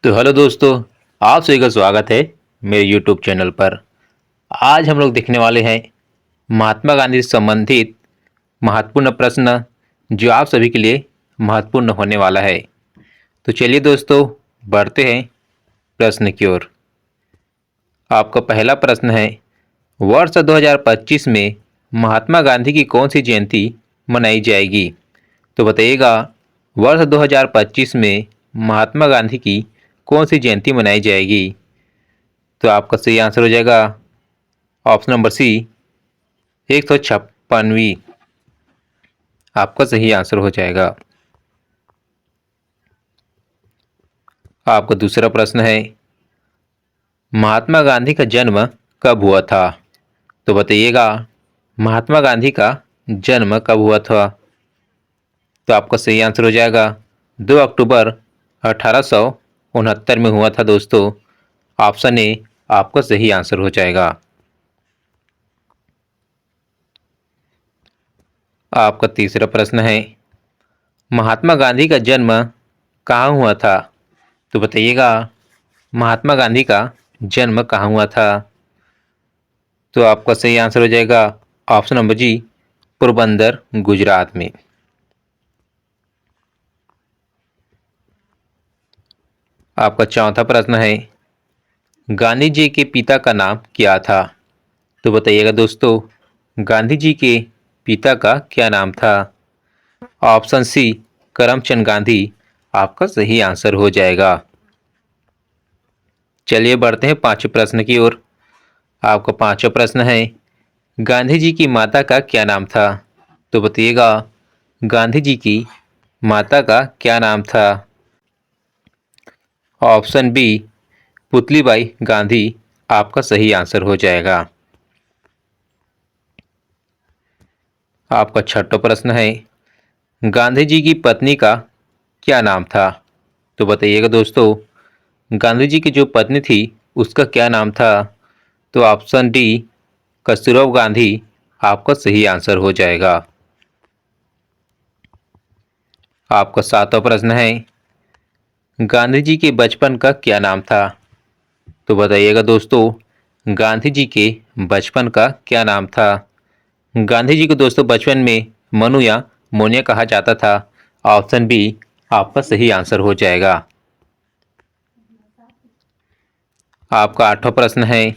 तो हेलो दोस्तों, आप सभी का स्वागत है मेरे यूट्यूब चैनल पर। आज हम लोग देखने वाले हैं महात्मा गांधी से संबंधित महत्वपूर्ण प्रश्न जो आप सभी के लिए महत्वपूर्ण होने वाला है। तो चलिए दोस्तों, बढ़ते हैं प्रश्न की ओर। आपका पहला प्रश्न है, वर्ष 2025 में महात्मा गांधी की कौन सी जयंती मनाई जाएगी? तो बताइएगा, वर्ष 2025 में महात्मा गांधी की कौन सी जयंती मनाई जाएगी? तो आपका सही आंसर हो जाएगा ऑप्शन नंबर सी, 156वीं। आपका सही आंसर हो जाएगा। आपका दूसरा प्रश्न है, महात्मा गांधी का जन्म कब हुआ था? तो बताइएगा, महात्मा गांधी का जन्म कब हुआ था? तो आपका सही आंसर हो जाएगा 2 अक्टूबर 1869 में हुआ था दोस्तों। ऑप्शन ए आपका सही आंसर हो जाएगा। आपका तीसरा प्रश्न है, महात्मा गांधी का जन्म कहाँ हुआ था? तो बताइएगा, महात्मा गांधी का जन्म कहाँ हुआ था? तो आपका सही आंसर हो जाएगा ऑप्शन नंबर जी, पोरबंदर, गुजरात में। आपका चौथा प्रश्न है, गांधी जी के पिता का नाम क्या था? तो बताइएगा दोस्तों, गांधी जी के पिता का क्या नाम था? ऑप्शन सी, करमचंद गांधी आपका सही आंसर हो जाएगा। चलिए बढ़ते हैं पांचवें प्रश्न की ओर। आपका पांचवा प्रश्न है, गांधी जी की माता का क्या नाम था? तो बताइएगा, गांधी जी की माता का क्या नाम था? ऑप्शन बी, पुतलीबाई गांधी आपका सही आंसर हो जाएगा। आपका छठा प्रश्न है, गांधी जी की पत्नी का क्या नाम था? तो बताइएगा दोस्तों, गांधी जी की जो पत्नी थी उसका क्या नाम था? तो ऑप्शन डी, कस्तूरबा गांधी आपका सही आंसर हो जाएगा। आपका सातवां प्रश्न है, गांधी जी के बचपन का क्या नाम था? तो बताइएगा दोस्तों, गांधी जी के बचपन का क्या नाम था? गांधी जी को दोस्तों बचपन में मनु या मोनिया कहा जाता था। ऑप्शन बी आपका सही आंसर हो जाएगा। आपका आठवां प्रश्न है,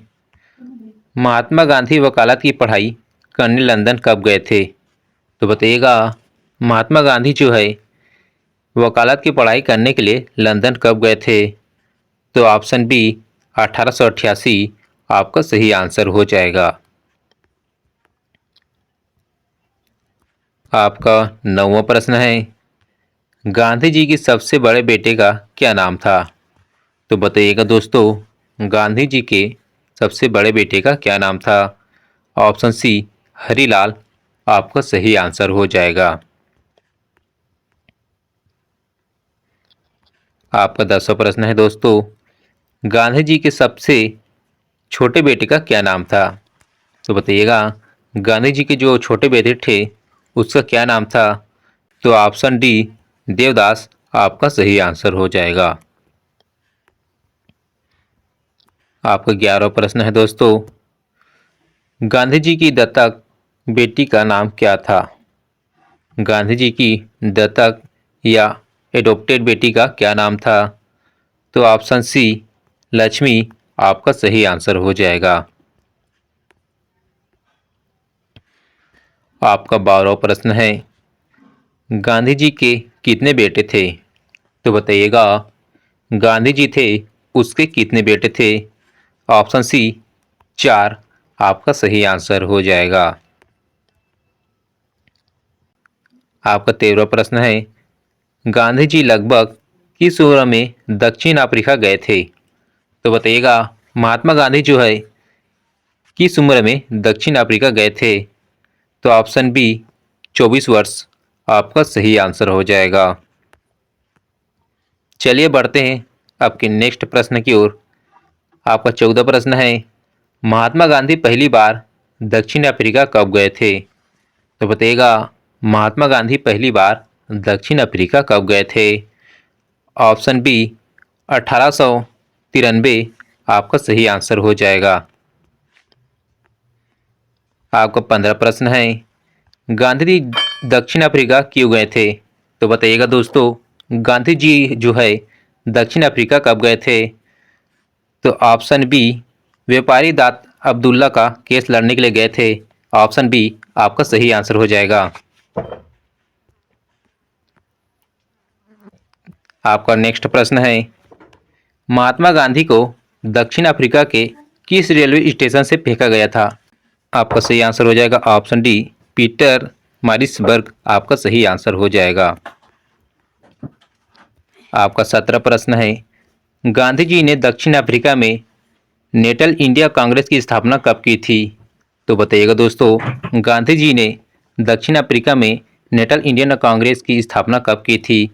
महात्मा गांधी वकालत की पढ़ाई करने लंदन कब गए थे? तो बताइएगा, महात्मा गांधी जो है वकालत की पढ़ाई करने के लिए लंदन कब गए थे? तो ऑप्शन बी, 1888 आपका सही आंसर हो जाएगा। आपका नौवां प्रश्न है, गांधी जी के सबसे बड़े बेटे का क्या नाम था? तो बताइएगा दोस्तों, गांधी जी के सबसे बड़े बेटे का क्या नाम था? ऑप्शन सी, हरीलाल आपका सही आंसर हो जाएगा। आपका 10वां प्रश्न है दोस्तों, गांधी जी के सबसे छोटे बेटे का क्या नाम था? तो बताइएगा, गांधी जी के जो छोटे बेटे थे उसका क्या नाम था? तो ऑप्शन डी, देवदास आपका सही आंसर हो जाएगा। आपका 11वां प्रश्न है दोस्तों, गांधी जी की दत्तक बेटी का नाम क्या था? गांधी जी की दत्तक या एडॉप्टेड बेटी का क्या नाम था? तो ऑप्शन सी, लक्ष्मी आपका सही आंसर हो जाएगा। आपका 12वां प्रश्न है, गांधी जी के कितने बेटे थे? तो बताइएगा, गांधी जी थे उसके कितने बेटे थे? ऑप्शन सी, 4 आपका सही आंसर हो जाएगा। आपका 13वां प्रश्न है, गांधी जी लगभग किस उम्र में दक्षिण अफ्रीका गए थे? तो बताइएगा, महात्मा गांधी जो है किस उम्र में दक्षिण अफ्रीका गए थे? तो ऑप्शन बी, 24 वर्ष आपका सही आंसर हो जाएगा। चलिए बढ़ते हैं आपके नेक्स्ट प्रश्न की ओर। आपका 14वां प्रश्न है, महात्मा गांधी पहली बार दक्षिण अफ्रीका कब गए थे? तो बताइएगा, महात्मा गांधी पहली बार दक्षिण अफ्रीका कब गए थे? ऑप्शन बी, 1893 आपका सही आंसर हो जाएगा। आपका 15 प्रश्न है, गांधी जी दक्षिण अफ्रीका क्यों गए थे? तो बताइएगा दोस्तों, गांधी जी जो है दक्षिण अफ्रीका कब गए थे? तो ऑप्शन बी, व्यापारी दात अब्दुल्ला का केस लड़ने के लिए गए थे। ऑप्शन बी आपका सही आंसर हो जाएगा। आपका नेक्स्ट प्रश्न है, महात्मा गांधी को दक्षिण अफ्रीका के किस रेलवे स्टेशन से फेंका गया था? आपका सही आंसर हो जाएगा ऑप्शन डी, पीटर मारिसबर्ग आपका सही आंसर हो जाएगा। आपका 17 प्रश्न है, गांधी जी ने दक्षिण अफ्रीका में नेटल इंडिया कांग्रेस की स्थापना कब की थी? तो बताइएगा दोस्तों, गांधी जी ने दक्षिण अफ्रीका में नेटल इंडियन कांग्रेस की स्थापना कब की थी?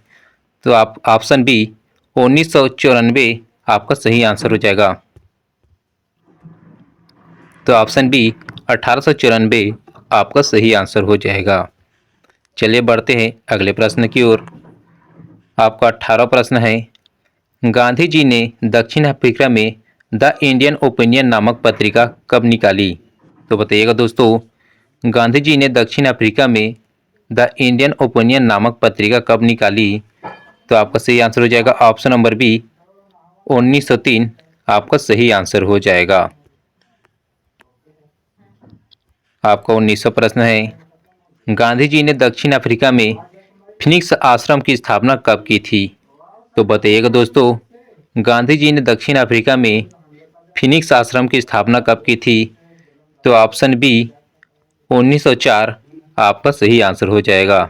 तो आप ऑप्शन बी 1994 आपका सही आंसर हो जाएगा। तो ऑप्शन बी 1894 आपका सही आंसर हो जाएगा। चलिए बढ़ते हैं अगले प्रश्न की ओर। आपका 18 प्रश्न है, गांधी जी ने दक्षिण अफ्रीका में द इंडियन ओपिनियन नामक पत्रिका कब निकाली? तो बताइएगा दोस्तों, गांधी जी ने दक्षिण अफ्रीका में द इंडियन ओपिनियन नामक पत्रिका कब निकाली? तो आपका सही आंसर हो जाएगा ऑप्शन नंबर बी 1903 आपका सही आंसर हो जाएगा। आपका 19वां प्रश्न है, गांधी जी ने दक्षिण अफ्रीका में फिनिक्स आश्रम की स्थापना कब की थी? तो बताइएगा दोस्तों, गांधी जी ने दक्षिण अफ्रीका में फिनिक्स आश्रम की स्थापना कब की थी? तो ऑप्शन बी 1904 आपका सही आंसर हो जाएगा।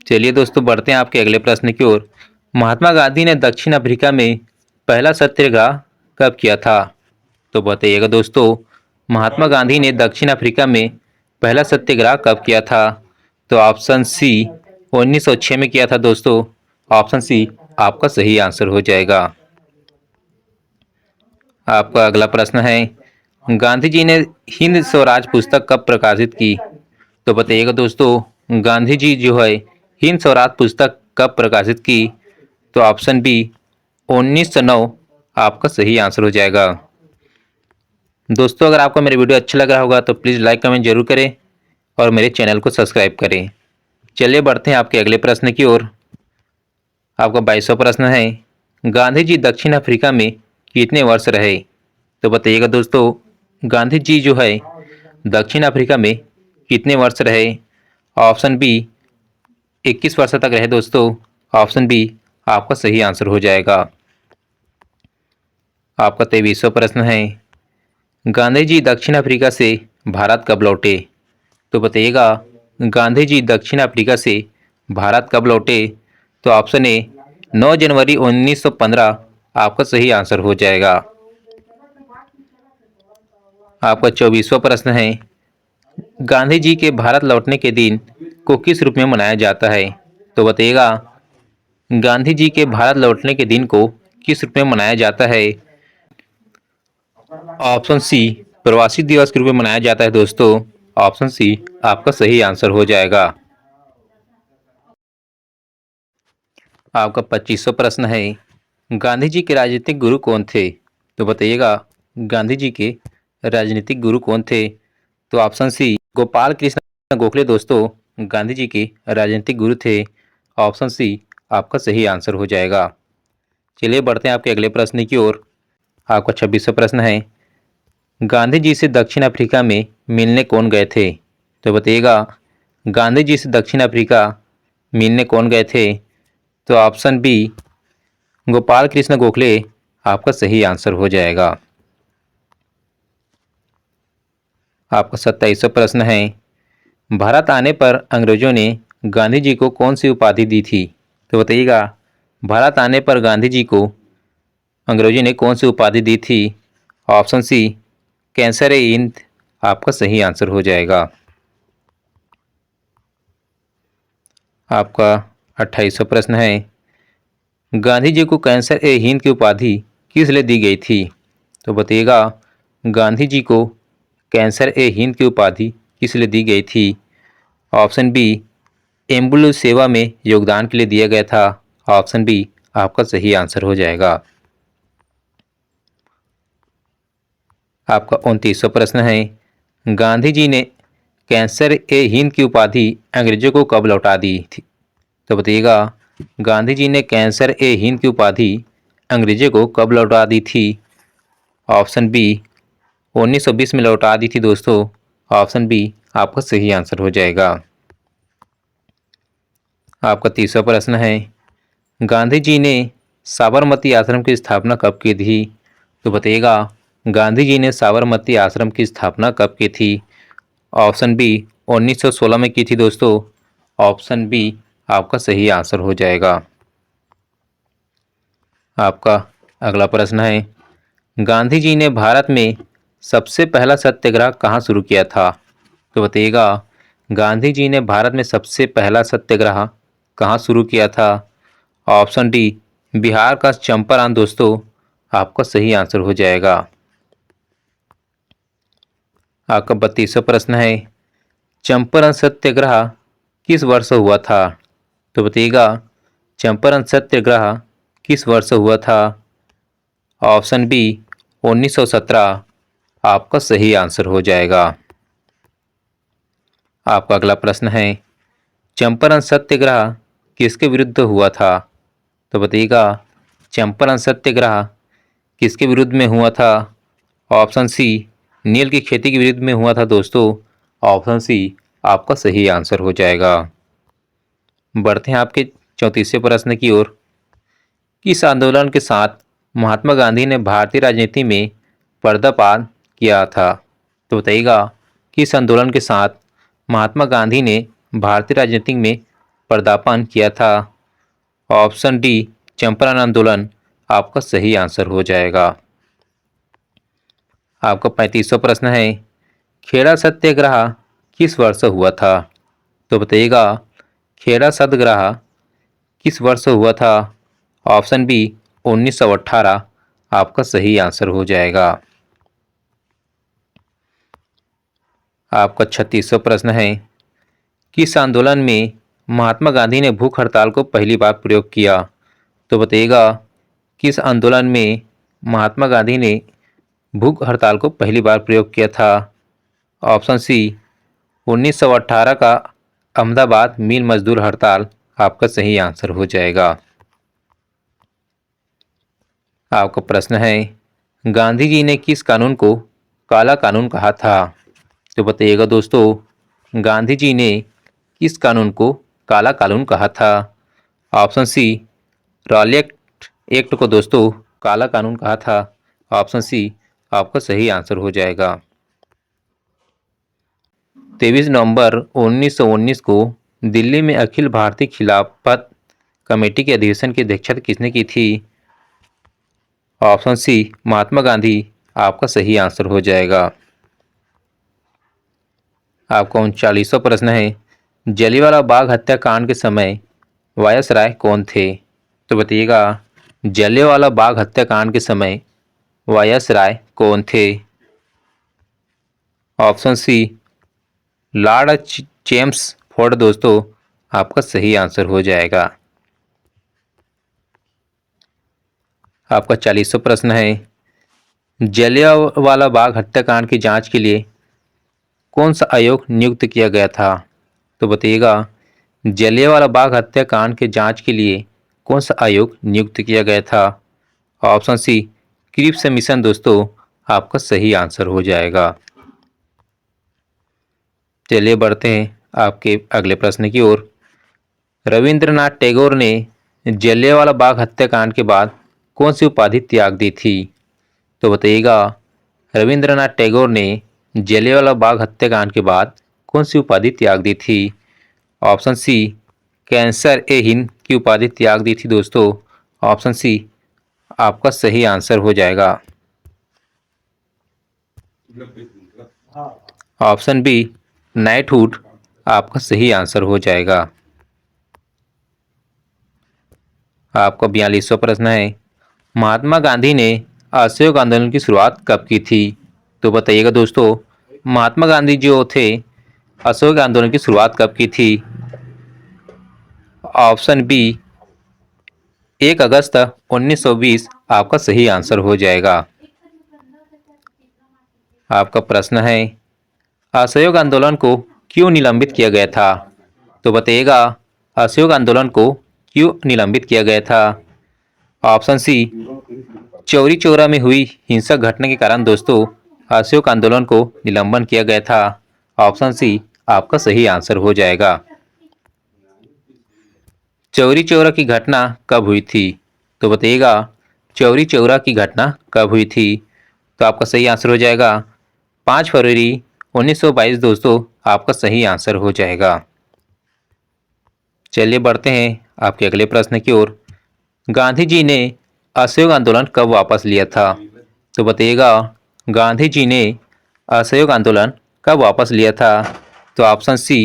चलिए दोस्तों बढ़ते हैं आपके अगले प्रश्न की ओर। महात्मा गांधी ने दक्षिण अफ्रीका में पहला सत्याग्रह कब किया था? तो बताइएगा दोस्तों, महात्मा गांधी ने दक्षिण अफ्रीका में पहला सत्याग्रह कब किया था? तो ऑप्शन सी 1906 में किया था दोस्तों। ऑप्शन सी आपका सही आंसर हो जाएगा। आपका अगला प्रश्न है, गांधी जी ने हिंद स्वराज पुस्तक कब प्रकाशित की? तो बताइएगा दोस्तों, गांधी जी जो है हिंद स्वराज पुस्तक कब प्रकाशित की? तो ऑप्शन बी 1909 आपका सही आंसर हो जाएगा। दोस्तों अगर आपको मेरा वीडियो अच्छा लग रहा होगा तो प्लीज़ लाइक कमेंट जरूर करें और मेरे चैनल को सब्सक्राइब करें। चलिए बढ़ते हैं आपके अगले प्रश्न की ओर। आपका 22वां प्रश्न है, गांधी जी दक्षिण अफ्रीका में कितने वर्ष रहे? तो बताइएगा दोस्तों, गांधी जी जो है दक्षिण अफ्रीका में कितने वर्ष रहे? ऑप्शन बी 21 वर्ष तक रहे दोस्तों। ऑप्शन बी आपका सही आंसर हो जाएगा। आपका 23वां प्रश्न है, गांधी जी दक्षिण अफ्रीका से भारत कब लौटे? तो बताइएगा, गांधी जी दक्षिण अफ्रीका से भारत कब लौटे? तो ऑप्शन ए 9 जनवरी 1915 आपका सही आंसर हो जाएगा। आपका 24वां प्रश्न है, गांधी जी के भारत लौटने के दिन को किस रूप में मनाया जाता है? तो बताइएगा, गांधी जी के भारत लौटने के दिन को किस रूप में मनाया जाता है? ऑप्शन सी प्रवासी दिवस के रूप में मनाया जाता है दोस्तों। ऑप्शन सी आपका सही आंसर हो जाएगा। आपका 25वां प्रश्न है, गांधी जी के राजनीतिक गुरु कौन थे? तो बताइएगा, गांधी जी के राजनीतिक गुरु कौन थे? तो ऑप्शन सी गोपाल कृष्ण गोखले दोस्तों गांधी जी के राजनीतिक गुरु थे। ऑप्शन सी आपका सही आंसर हो जाएगा। चलिए बढ़ते हैं आपके अगले प्रश्न की ओर। आपका 26वां प्रश्न है, गांधी जी से दक्षिण अफ्रीका में मिलने कौन गए थे? तो बताइएगा, गांधी जी से दक्षिण अफ्रीका मिलने कौन गए थे? तो ऑप्शन बी गोपाल कृष्ण गोखले आपका सही आंसर हो जाएगा। आपका 27वां प्रश्न है, भारत आने पर अंग्रेजों ने गांधी जी को कौन सी उपाधि दी थी? तो बताइएगा, भारत आने पर गांधी जी को अंग्रेजों ने कौन सी उपाधि दी थी? ऑप्शन सी कैंसर ए हिंद आपका सही आंसर हो जाएगा। आपका 28वां प्रश्न है, गांधी जी को कैंसर ए हिंद की उपाधि किस लिए दी गई थी? तो बताइएगा, गांधी जी को कैंसर ए हिंद की उपाधि किस लिए दी गई थी? ऑप्शन बी एम्बुलेंस सेवा में योगदान के लिए दिया गया था? ऑप्शन बी आपका सही आंसर हो जाएगा। आपका 29वां प्रश्न है, गांधी जी ने कैंसर ए हिंद की उपाधि अंग्रेजों को कब लौटा दी थी? तो बताइएगा, गांधी जी ने कैंसर ए हिंद की उपाधि अंग्रेजों को कब लौटा दी थी? ऑप्शन बी 1920 में लौटा दी थी दोस्तों। ऑप्शन बी आपका सही आंसर हो जाएगा। आपका 30वां प्रश्न है, गांधी जी ने साबरमती आश्रम की स्थापना कब की थी? तो बताइएगा, गांधी जी ने साबरमती आश्रम की स्थापना कब की थी? ऑप्शन बी 1916 में की थी दोस्तों। ऑप्शन बी आपका सही आंसर हो जाएगा। आपका अगला प्रश्न है, गांधी जी ने भारत में सबसे पहला सत्याग्रह कहाँ शुरू किया था? तो बताइएगा, गांधी जी ने भारत में सबसे पहला सत्याग्रह कहाँ शुरू किया था? ऑप्शन डी बिहार का चंपारण दोस्तों आपका सही आंसर हो जाएगा। आपका 32वां प्रश्न है, चंपारण सत्याग्रह किस वर्ष हुआ था? तो बताइएगा, चंपारण सत्याग्रह किस वर्ष हुआ था? ऑप्शन बी 1917 आपका सही आंसर हो जाएगा। आपका अगला प्रश्न है, चंपारण सत्याग्रह किसके विरुद्ध हुआ था? तो बताइएगा, चंपारण सत्याग्रह किसके विरुद्ध में हुआ था? ऑप्शन सी नील की खेती के विरुद्ध में हुआ था दोस्तों। ऑप्शन सी आपका सही आंसर हो जाएगा। बढ़ते हैं आपके 34वें प्रश्न की ओर। किस आंदोलन के साथ महात्मा गांधी ने भारतीय राजनीति में पर्दापात किया था? तो बताइएगा, किस आंदोलन के साथ महात्मा गांधी ने भारतीय राजनीति में पर्दापान किया था? ऑप्शन डी चंपारण आंदोलन आपका सही आंसर हो जाएगा। आपका 35वां प्रश्न है, खेड़ा सत्याग्रह किस वर्ष हुआ था? तो बताइएगा, खेड़ा सत्याग्रह किस वर्ष हुआ था? ऑप्शन बी 1918 आपका सही आंसर हो जाएगा। आपका 36वां प्रश्न है, किस आंदोलन में महात्मा गांधी ने भूख हड़ताल को पहली बार प्रयोग किया? तो बताइएगा, किस आंदोलन में महात्मा गांधी ने भूख हड़ताल को पहली बार प्रयोग किया था? ऑप्शन सी 1918 का अहमदाबाद मिल मजदूर हड़ताल आपका सही आंसर हो जाएगा। आपका प्रश्न है, गांधी जी ने किस कानून को काला कानून कहा था? तो बताइएगा दोस्तों, गांधी जी ने किस कानून को काला कानून कहा था? ऑप्शन सी रॉलेट एक्ट को दोस्तों काला कानून कहा था। ऑप्शन सी आपका सही आंसर हो जाएगा। 23 नवंबर 1919 को दिल्ली में अखिल भारतीय खिलाफत कमेटी के अधिवेशन की अध्यक्षता किसने की थी? ऑप्शन सी महात्मा गांधी आपका सही आंसर हो जाएगा। आपका 39वां प्रश्न है, जलियांवाला बाग हत्याकांड के समय वायसराय कौन थे? तो बताइएगा, जलियांवाला बाग हत्याकांड के समय वायसराय कौन थे? ऑप्शन सी लॉर्ड चेम्सफोर्ड दोस्तों आपका सही आंसर हो जाएगा। आपका 40वां प्रश्न है, जलियांवाला बाग हत्याकांड की जांच के लिए कौन सा आयोग नियुक्त किया गया था? तो बताइएगा, जलियांवाला बाग हत्याकांड के जांच के लिए कौन सा आयोग नियुक्त किया गया था? ऑप्शन सी क्रिप्स मिशन दोस्तों आपका सही आंसर हो जाएगा। चलिए बढ़ते हैं आपके अगले प्रश्न की ओर। रविंद्रनाथ टैगोर ने जलियांवाला बाग हत्याकांड के बाद कौन सी उपाधि त्याग दी थी? तो बताइएगा, रविंद्रनाथ टैगोर ने जलियांवाला बाग हत्याकांड के बाद कौन सी उपाधि त्याग दी थी? ऑप्शन सी कैंसर ए हिंद की उपाधि त्याग दी थी दोस्तों। ऑप्शन सी आपका सही आंसर हो जाएगा। ऑप्शन बी नाइटहुड आपका सही आंसर हो जाएगा। आपका 42वां प्रश्न है, महात्मा गांधी ने असहयोग आंदोलन की शुरुआत कब की थी? तो बताइएगा दोस्तों, महात्मा गांधी जो थे असहयोग आंदोलन की शुरुआत कब की थी? ऑप्शन बी 1 अगस्त 1920 आपका सही आंसर हो जाएगा। आपका प्रश्न है असहयोग आंदोलन को क्यों निलंबित किया गया था? तो बताइएगा असहयोग आंदोलन को क्यों निलंबित किया गया था? ऑप्शन सी चौरी चौरा में हुई हिंसक घटना के कारण दोस्तों असहयोग आंदोलन को निलंबन किया गया था। ऑप्शन सी आपका सही आंसर हो जाएगा। चौरी चौरा की घटना कब हुई थी? तो बताइएगा चौरी चौरा की घटना कब हुई थी? तो आपका सही आंसर हो जाएगा 5 फरवरी 1922 दोस्तों आपका सही आंसर हो जाएगा। चलिए बढ़ते हैं आपके अगले प्रश्न की ओर। गांधी जी ने असहयोग आंदोलन कब वापस लिया था? तो बताइएगा गांधी जी ने असहयोग आंदोलन कब वापस लिया था? तो ऑप्शन सी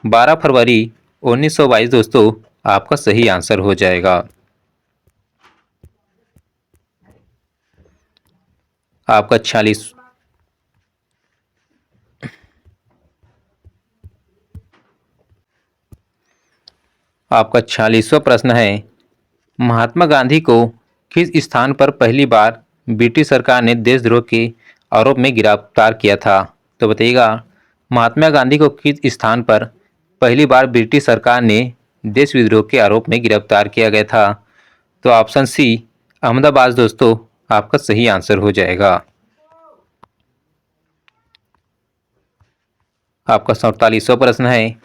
12 फरवरी 1922 दोस्तों आपका सही आंसर हो जाएगा। आपका 46 आपका 46वां प्रश्न है महात्मा गांधी को किस स्थान पर पहली बार ब्रिटिश सरकार ने देशद्रोह के आरोप में गिरफ्तार किया था? तो बताइएगा महात्मा गांधी को किस स्थान पर पहली बार ब्रिटिश सरकार ने देश विद्रोह के आरोप में गिरफ्तार किया गया था? तो ऑप्शन सी अहमदाबाद दोस्तों आपका सही आंसर हो जाएगा। आपका 47वां प्रश्न है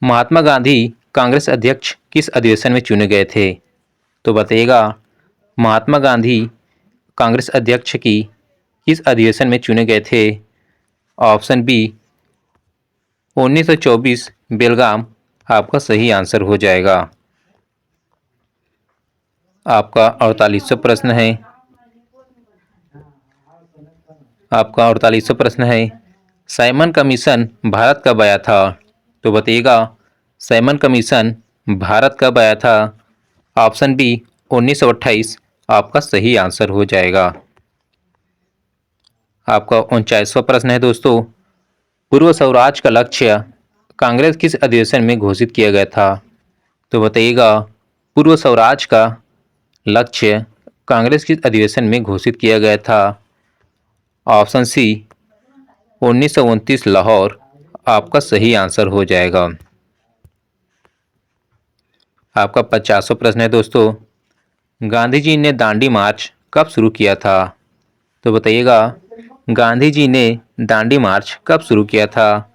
महात्मा गांधी कांग्रेस अध्यक्ष किस अधिवेशन में चुने गए थे? तो बताइएगा महात्मा गांधी कांग्रेस अध्यक्ष की किस अधिवेशन में चुने गए थे? ऑप्शन बी 1924 बेलगाम आपका सही आंसर हो जाएगा। आपका 48वां प्रश्न है साइमन कमीशन भारत कब आया था? तो बताइएगा साइमन कमीशन भारत कब आया था? ऑप्शन बी 1928 आपका सही आंसर हो जाएगा। आपका 49वां प्रश्न है दोस्तों पूर्व स्वराज का लक्ष्य कांग्रेस किस अधिवेशन में घोषित किया गया था? तो बताइएगा पूर्व स्वराज का लक्ष्य कांग्रेस किस अधिवेशन में घोषित किया गया था? ऑप्शन सी 1929 लाहौर आपका सही आंसर हो जाएगा। आपका 50वां प्रश्न है दोस्तों गांधी जी ने दांडी मार्च कब शुरू किया था? तो बताइएगा गांधी जी ने दांडी मार्च कब शुरू किया था?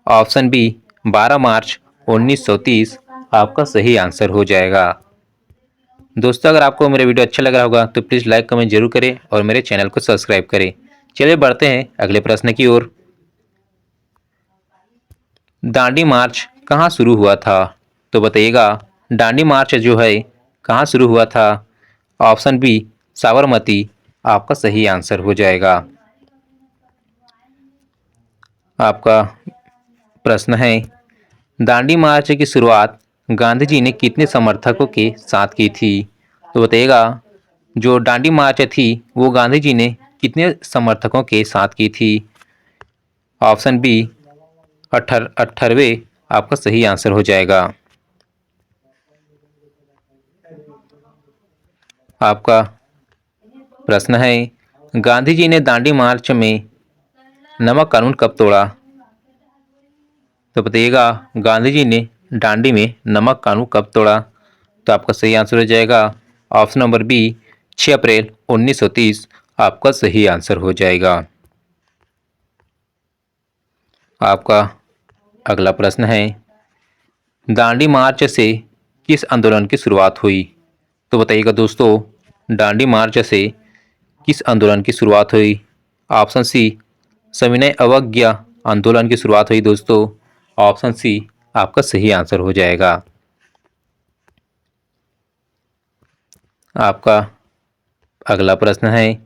ऑप्शन बी 12 मार्च 1930 आपका सही आंसर हो जाएगा। दोस्तों अगर आपको मेरा वीडियो अच्छा लग रहा होगा तो प्लीज़ लाइक कमेंट जरूर करें और मेरे चैनल को सब्सक्राइब करें। चलिए बढ़ते हैं अगले प्रश्न की ओर। दांडी मार्च कहाँ शुरू हुआ था? तो बताइएगा दांडी मार्च जो है कहाँ शुरू हुआ था? ऑप्शन बी साबरमती आपका सही आंसर हो जाएगा। आपका प्रश्न है दांडी मार्च की शुरुआत गांधी जी ने कितने समर्थकों के साथ की थी? तो बताइएगा जो दांडी मार्च थी वो गांधी जी ने कितने समर्थकों के साथ की थी? ऑप्शन बी 18वें आपका सही आंसर हो जाएगा। आपका प्रश्न है गांधी जी ने दांडी मार्च में नमक कानून कब तोड़ा? तो बताइएगा गांधी जी ने दांडी में नमक कानून कब तोड़ा? तो आपका सही आंसर हो जाएगा ऑप्शन नंबर बी 6 अप्रैल 1930 आपका सही आंसर हो जाएगा। आपका अगला प्रश्न है दांडी मार्च से किस आंदोलन की शुरुआत हुई? तो बताइएगा दोस्तों दांडी मार्च से किस आंदोलन की शुरुआत हुई? ऑप्शन सी सविनय अवज्ञा आंदोलन की शुरुआत हुई दोस्तों। ऑप्शन सी आपका सही आंसर हो जाएगा। आपका अगला प्रश्न है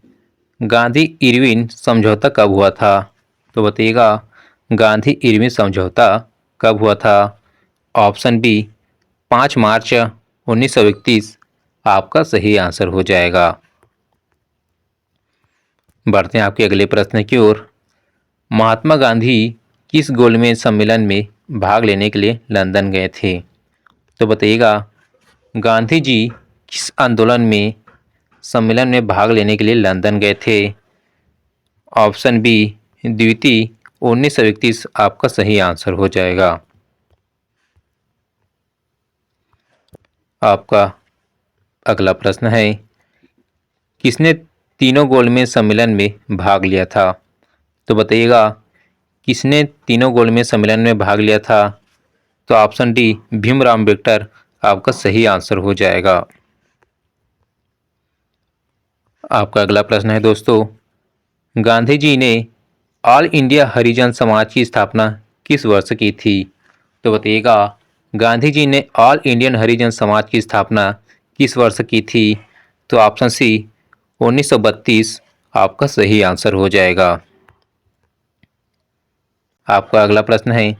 गांधी इरविन समझौता कब हुआ था? तो बताइएगा गांधी इरविन समझौता कब हुआ था? ऑप्शन बी 5 मार्च 1931 आपका सही आंसर हो जाएगा। बढ़ते हैं आपके अगले प्रश्न की ओर। महात्मा गांधी किस गोलमेज सम्मेलन में भाग लेने के लिए लंदन गए थे? तो बताइएगा गांधी जी किस आंदोलन में सम्मेलन में भाग लेने के लिए लंदन गए थे। ऑप्शन बी द्वितीय 1931 आपका सही आंसर हो जाएगा। आपका अगला प्रश्न है किसने तीनों गोलमेज सम्मेलन में भाग लिया था। तो बताइएगा किसने तीनों गोलमेज सम्मेलन में भाग लिया था। तो ऑप्शन डी भीमराव अम्बेडकर आपका सही आंसर हो जाएगा। आपका अगला प्रश्न है दोस्तों गांधी जी ने ऑल इंडिया हरिजन समाज की स्थापना किस वर्ष की थी। तो बताइएगा गांधी जी ने ऑल इंडियन हरिजन समाज की स्थापना किस वर्ष की थी। तो ऑप्शन सी 1932 आपका सही आंसर हो जाएगा। आपका अगला प्रश्न है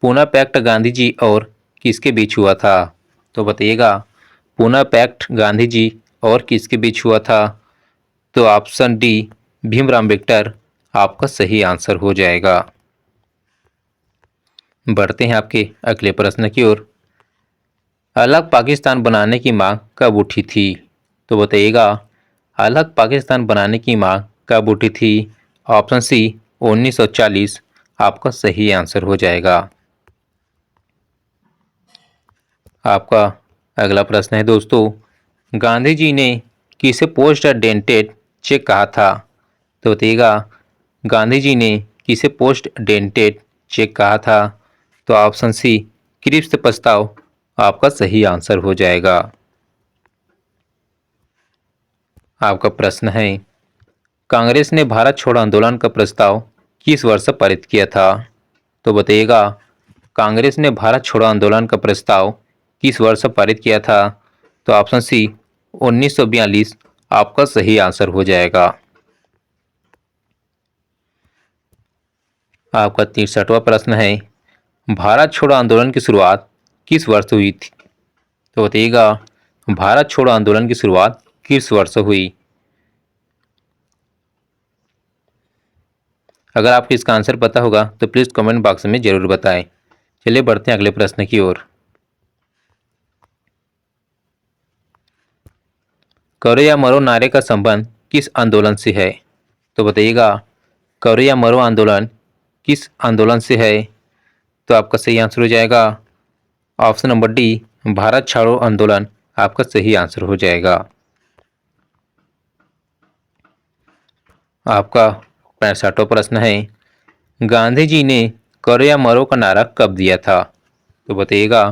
पूना पैक्ट गांधी जी और किसके बीच हुआ था। तो बताइएगा पूना पैक्ट गांधी जी और किसके बीच हुआ था। तो ऑप्शन डी भीमराव अम्बेडकर आपका सही आंसर हो जाएगा। बढ़ते हैं आपके अगले प्रश्न की ओर। अलग पाकिस्तान बनाने की मांग कब उठी थी। तो बताइएगा अलग पाकिस्तान बनाने की मांग कब उठी थी। ऑप्शन सी 1940 आपका सही आंसर हो जाएगा। आपका अगला प्रश्न है दोस्तों गांधी जी ने किसे पोस्ट डेंटेड चेक कहा था। तो बताइएगा गांधी जी ने किसे पोस्ट डेंटेड चेक कहा था। तो ऑप्शन सी क्रिप्स प्रस्ताव आपका सही आंसर हो जाएगा। आपका प्रश्न है कांग्रेस ने भारत छोड़ो आंदोलन का प्रस्ताव किस वर्ष पारित किया था। तो बताइएगा कांग्रेस ने भारत छोड़ो आंदोलन का प्रस्ताव किस वर्ष पारित किया था। तो ऑप्शन सी 1942 आपका सही आंसर हो जाएगा। आपका 63वां प्रश्न है भारत छोड़ो आंदोलन की शुरुआत किस वर्ष हुई थी। तो बताइएगा भारत छोड़ो आंदोलन की शुरुआत किस वर्ष हुई। अगर आपको इसका आंसर पता होगा तो प्लीज़ कमेंट बॉक्स में ज़रूर बताएं। चलिए बढ़ते हैं अगले प्रश्न की ओर। करो या मरो नारे का संबंध किस आंदोलन से है। तो बताइएगा करो या मरो आंदोलन किस आंदोलन से है। तो आपका सही आंसर हो जाएगा ऑप्शन नंबर डी भारत छोड़ो आंदोलन आपका सही आंसर हो जाएगा। आपका 65वां प्रश्न है गांधी जी ने करो या मरो का नारा कब दिया था। तो बताइएगा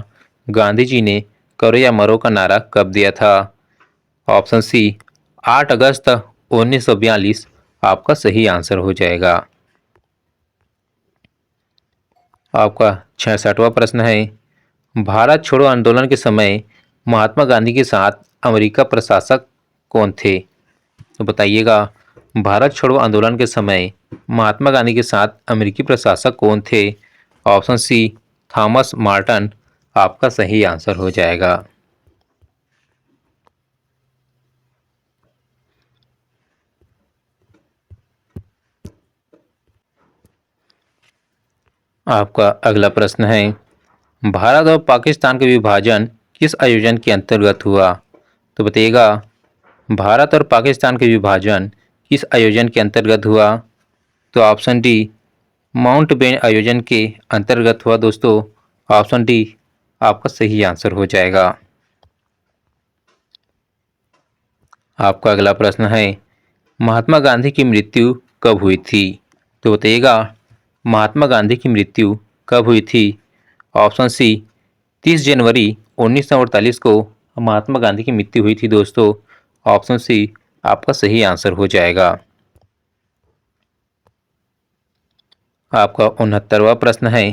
गांधी जी ने करो या मरो का नारा कब दिया था। ऑप्शन सी 8 अगस्त 1942 आपका सही आंसर हो जाएगा। आपका 66वां प्रश्न है भारत छोड़ो आंदोलन के समय महात्मा गांधी के साथ अमेरिका प्रशासक कौन थे। तो बताइएगा भारत छोड़ो आंदोलन के समय महात्मा गांधी के साथ अमेरिकी प्रशासक कौन थे। ऑप्शन सी थॉमस मार्टन आपका सही आंसर हो जाएगा। आपका अगला प्रश्न है भारत और पाकिस्तान का विभाजन किस आयोजन के अंतर्गत हुआ। तो बताइएगा भारत और पाकिस्तान के विभाजन किस आयोजन के अंतर्गत हुआ। तो ऑप्शन डी माउंटबेटन आयोजन के अंतर्गत हुआ दोस्तों। ऑप्शन डी आपका सही आंसर हो जाएगा। आपका अगला प्रश्न है महात्मा गांधी की मृत्यु कब हुई थी। तो बताइएगा महात्मा गांधी की मृत्यु कब हुई थी। ऑप्शन सी 30 जनवरी 1948 को महात्मा गांधी की मृत्यु हुई थी दोस्तों। ऑप्शन सी आपका सही आंसर हो जाएगा। आपका 69वां प्रश्न है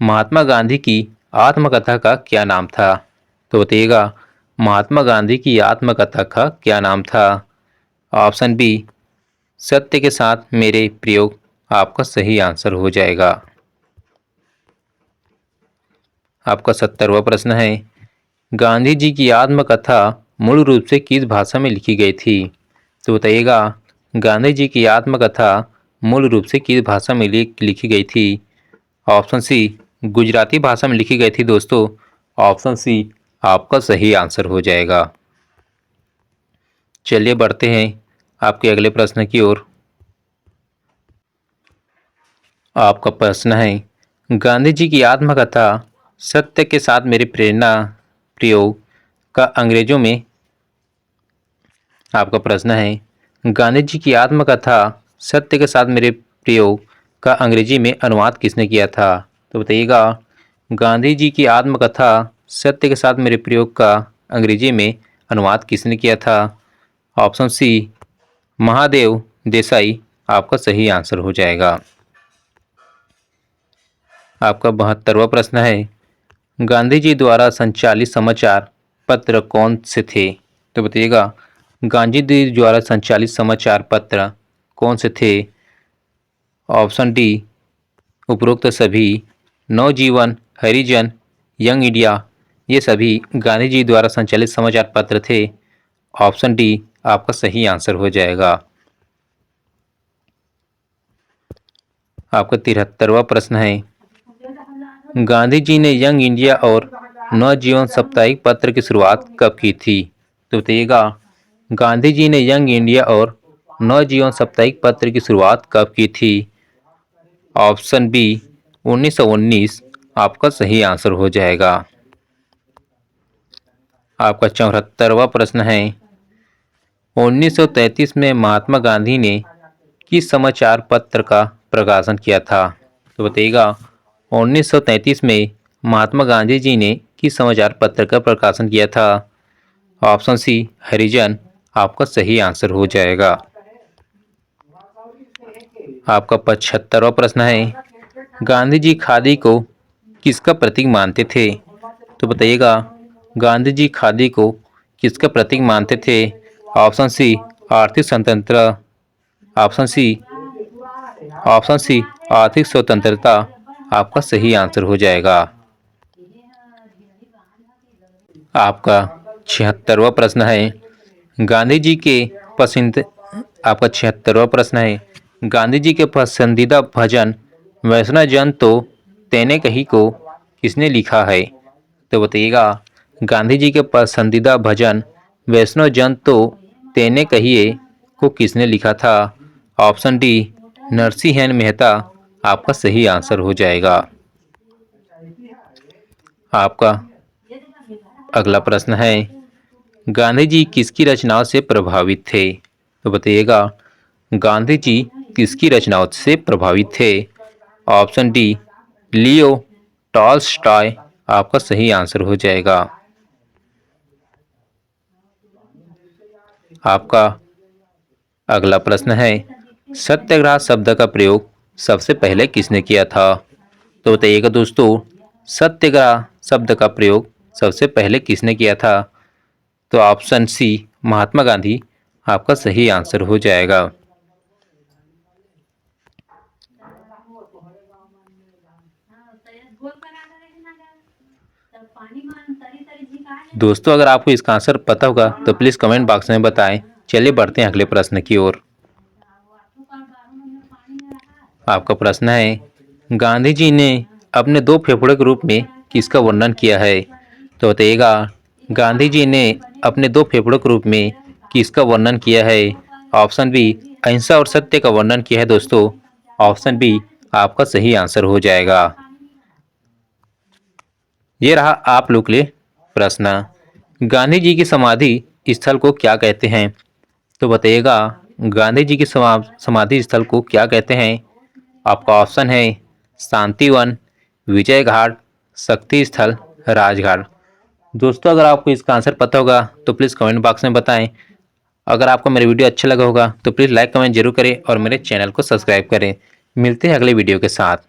महात्मा गांधी की आत्मकथा का क्या नाम था। तो बताइएगा महात्मा गांधी की आत्मकथा का क्या नाम था। ऑप्शन बी सत्य के साथ मेरे प्रयोग आपका सही आंसर हो जाएगा। आपका 70वां प्रश्न है गांधी जी की आत्मकथा मूल रूप से किस भाषा में लिखी गई थी। तो बताइएगा गांधी जी की आत्मकथा मूल रूप से किस भाषा में लिखी गई थी। ऑप्शन सी गुजराती भाषा में लिखी गई थी दोस्तों। ऑप्शन सी आपका सही आंसर हो जाएगा। चलिए बढ़ते हैं आपके अगले प्रश्न की ओर। आपका प्रश्न है, गांधी जी की आत्मकथा सत्य के साथ मेरी प्रेरणा प्रयोग का अंग्रेजों में आपका प्रश्न है, गांधी जी की आत्मकथा सत्य के साथ मेरे प्रयोग का अंग्रेजी में अनुवाद किसने किया था? तो बताइएगा, गांधी जी की आत्मकथा सत्य के साथ मेरे प्रयोग का अंग्रेजी में अनुवाद किसने किया था? ऑप्शन सी महादेव देसाई आपका सही आंसर हो जाएगा। आपका 72वां प्रश्न है, गांधी जी द्वारा संचालित समाचार पत्र कौन से थे? तो बताइएगा, गांधी जी द्वारा संचालित समाचार पत्र कौन से थे? ऑप्शन डी उपरोक्त सभी, नवजीवन, हरिजन, यंग इंडिया, ये सभी गांधी जी द्वारा संचालित समाचार पत्र थे। ऑप्शन डी आपका सही आंसर हो जाएगा। आपका 73वां प्रश्न है, गांधी जी ने यंग इंडिया और नवजीवन साप्ताहिक पत्र की शुरुआत कब की थी? तो बताइएगा, गांधी जी ने यंग इंडिया और नवजीवन साप्ताहिक पत्र की शुरुआत कब की थी? ऑप्शन बी 1919 आपका सही आंसर हो जाएगा। आपका 74वां प्रश्न है, 1933 में महात्मा गांधी ने किस समाचार पत्र का प्रकाशन किया था? तो बताइएगा, 1933 में महात्मा गांधी जी ने किस समाचार पत्र का प्रकाशन किया था? ऑप्शन सी हरिजन आपका सही आंसर हो जाएगा। आपका 75वां प्रश्न है, गांधी जी खादी को किसका प्रतीक मानते थे? तो बताइएगा, गांधी जी खादी को किसका प्रतीक मानते थे? ऑप्शन सी आर्थिक स्वतंत्रता, ऑप्शन सी ऑप्शन सी आर्थिक स्वतंत्रता आपका सही आंसर हो जाएगा। आपका 76वां प्रश्न है, गांधी जी के पसंद आपका 76वां प्रश्न है, गांधी जी के पसंदीदा भजन वैष्णव जन तो तेने कही को किसने लिखा है? तो बताइएगा, गांधी जी के पसंदीदा भजन वैष्णव जन तो तेने कहिए को किसने लिखा था? ऑप्शन डी नरसिंह मेहता आपका सही आंसर हो जाएगा। आपका अगला प्रश्न है, गांधी जी किसकी रचनाओं से प्रभावित थे? तो बताइएगा, गांधी जी किसकी रचनाओं से प्रभावित थे? ऑप्शन डी लियो टॉल्स्टॉय आपका सही आंसर हो जाएगा। आपका अगला प्रश्न है, सत्याग्रह शब्द का प्रयोग सबसे पहले किसने किया था? तो बताइएगा दोस्तों, सत्याग्रह शब्द का प्रयोग सबसे पहले किसने किया था? तो ऑप्शन सी महात्मा गांधी आपका सही आंसर हो जाएगा। दोस्तों, अगर आपको इसका आंसर पता होगा तो प्लीज़ कमेंट बॉक्स में बताएं। चलिए बढ़ते हैं अगले प्रश्न की ओर। आपका प्रश्न है, गांधी जी ने अपने दो फेफड़ों के रूप में किसका वर्णन किया है? तो बताइएगा, गांधी जी ने अपने दो फेफड़ों के रूप में किसका वर्णन किया है? ऑप्शन बी अहिंसा और सत्य का वर्णन किया है दोस्तों। ऑप्शन बी आपका सही आंसर हो जाएगा। ये रहा आप लोग के लिए प्रश्न, गांधी जी की समाधि स्थल को क्या कहते हैं? तो बताइएगा, गांधी जी की समाधि स्थल को क्या कहते हैं? आपका ऑप्शन है शांतिवन, विजय घाट, शक्ति स्थल, राजघाट। दोस्तों, अगर आपको इसका आंसर पता होगा तो प्लीज़ कमेंट बॉक्स में बताएं। अगर आपको मेरी वीडियो अच्छा लगा होगा तो प्लीज़ लाइक कमेंट जरूर करें और मेरे चैनल को सब्सक्राइब करें। मिलते हैं अगले वीडियो के साथ।